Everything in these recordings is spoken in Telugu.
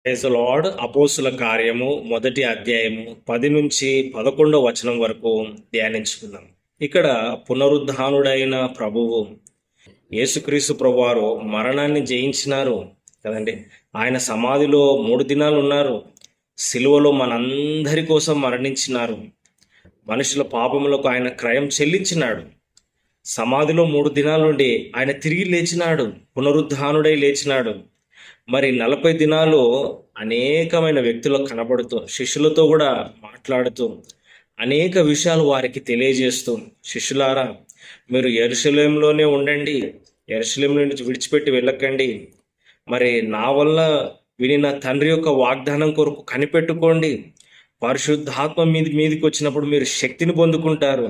Praise the lord. అపోస్తుల కార్యము మొదటి అధ్యాయము 10 నుంచి 11 వరకు ధ్యానించుకుందాం. ఇక్కడ పునరుద్ధానుడైన ప్రభువు యేసుక్రీస్తు ప్రభువారు మరణాన్ని జయించినారు కదండి. ఆయన సమాధిలో 3 దినాలు ఉన్నారు. సిలువలో మనందరి కోసం మరణించినారు. మనుషుల పాపములకు ఆయన క్రయం చెల్లించినాడు. సమాధిలో 3 దినాలుండి ఆయన తిరిగి లేచినాడు, పునరుద్ధానుడై లేచినాడు. మరి 40 దినాలు అనేకమైన వ్యక్తులకు కనబడుతూ, శిష్యులతో కూడా మాట్లాడుతూ, అనేక విషయాలు వారికి తెలియజేస్తూ, శిష్యులారా మీరు యెరూషలేములోనే ఉండండి, యెరూషలేము నుంచి విడిచిపెట్టి వెళ్ళకండి. మరి నా వల్ల వినిన తండ్రి యొక్క వాగ్దానం కొరకు కనిపెట్టుకోండి. పరిశుద్ధాత్మ మీదికి వచ్చినప్పుడు మీరు శక్తిని పొందుకుంటారు.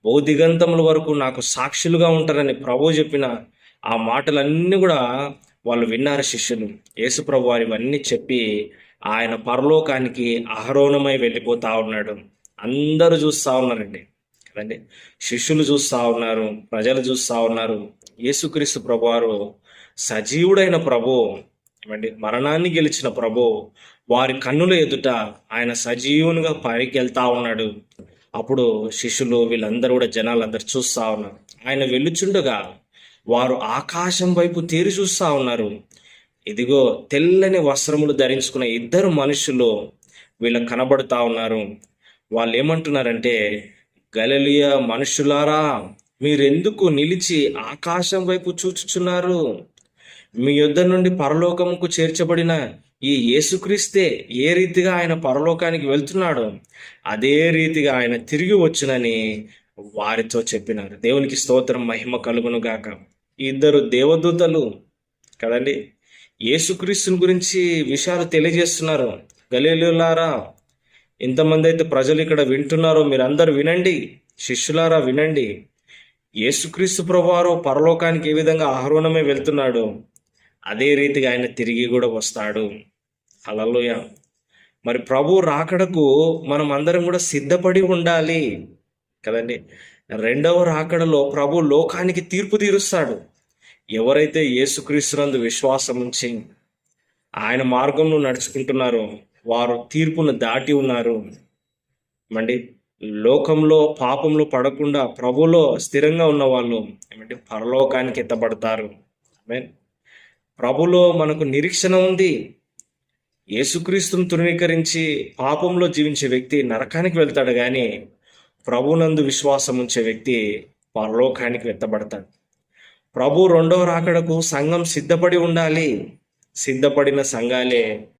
బౌదిగంతముల వరకు నాకు సాక్షులుగా ఉంటారని ప్రభు చెప్పిన ఆ మాటలన్నీ కూడా వాళ్ళు విన్నారు శిష్యులు. యేసు ప్రభు వారు ఇవన్నీ చెప్పి ఆయన పరలోకానికి ఆరోహణమై వెళ్ళిపోతా ఉన్నాడు. అందరూ చూస్తూ ఉన్నారండి కదండి. శిష్యులు చూస్తూ ఉన్నారు, ప్రజలు చూస్తూ ఉన్నారు. యేసుక్రీస్తు ప్రభువారు సజీవుడైన ప్రభు, ఏమండి, మరణాన్ని గెలిచిన ప్రభు వారి కన్నుల ఎదుట ఆయన సజీవునిగా పైకి వెళ్తా ఉన్నాడు. అప్పుడు శిష్యులు వీళ్ళందరూ కూడా జనాలందరూ చూస్తూ ఉన్నారు. ఆయన వెళ్ళుచుండగా వారు ఆకాశం వైపు తేరి చూస్తూ ఉన్నారు. ఇదిగో తెల్లని వస్త్రములు ధరించుకున్న 2 మనుషులు వీళ్ళకి కనబడుతూ ఉన్నారు. వాళ్ళు ఏమంటున్నారంటే, గలిలయ మనుషులారా, మీరెందుకు నిలిచి ఆకాశం వైపు చూచుచున్నారు? మీ యొద్ద నుండి పరలోకముకు చేర్చబడిన ఈ యేసుక్రీస్తే ఏ రీతిగా ఆయన పరలోకానికి వెళ్తున్నాడో అదే రీతిగా ఆయన తిరిగి వచ్చునని వారితో చెప్పినారు. దేవునికి స్తోత్రం, మహిమ కలుగును గాక. 2 దేవదూతలు కదండి యేసుక్రీస్తుని గురించి విషయాలు తెలియజేస్తున్నారు. గలిలయులారా, ఇంతమంది అయితే ప్రజలు ఇక్కడ వింటున్నారో మీరందరూ వినండి. శిష్యులారా వినండి. యేసుక్రీస్తు ప్రభువారు పరలోకానికి ఏ విధంగా ఆరోహణమై వెళ్తున్నాడు అదే రీతిగా ఆయన తిరిగి కూడా వస్తాడు. హల్లెలూయా. మరి ప్రభు రాకడకు మనం అందరం కూడా సిద్ధపడి ఉండాలి కదండి. 2వ రాకడలో ప్రభు లోకానికి తీర్పు తీరుస్తాడు. ఎవరైతే యేసుక్రీస్తునందు విశ్వాసం ఉంచి ఆయన మార్గంలో నడుచుకుంటున్నారో వారు తీర్పును దాటి ఉన్నారు. ఏమండి, లోకంలో పాపంలో పడకుండా ప్రభులో స్థిరంగా ఉన్న వాళ్ళు ఏమంటే పరలోకానికి ఎత్తబడతారు. ఆమేన్. ప్రభులో మనకు నిరీక్షణ ఉంది. యేసుక్రీస్తును తృణీకరించి పాపంలో జీవించే వ్యక్తి నరకానికి వెళ్తాడు, కానీ ప్రభునందు విశ్వాసం ఉంచే వ్యక్తి పరలోకానికి ఎత్తబడతాడు. ప్రభు 2వ రాకడకు సంఘం సిద్ధపడి ఉండాలి. సిద్ధపడిన సంఘాలే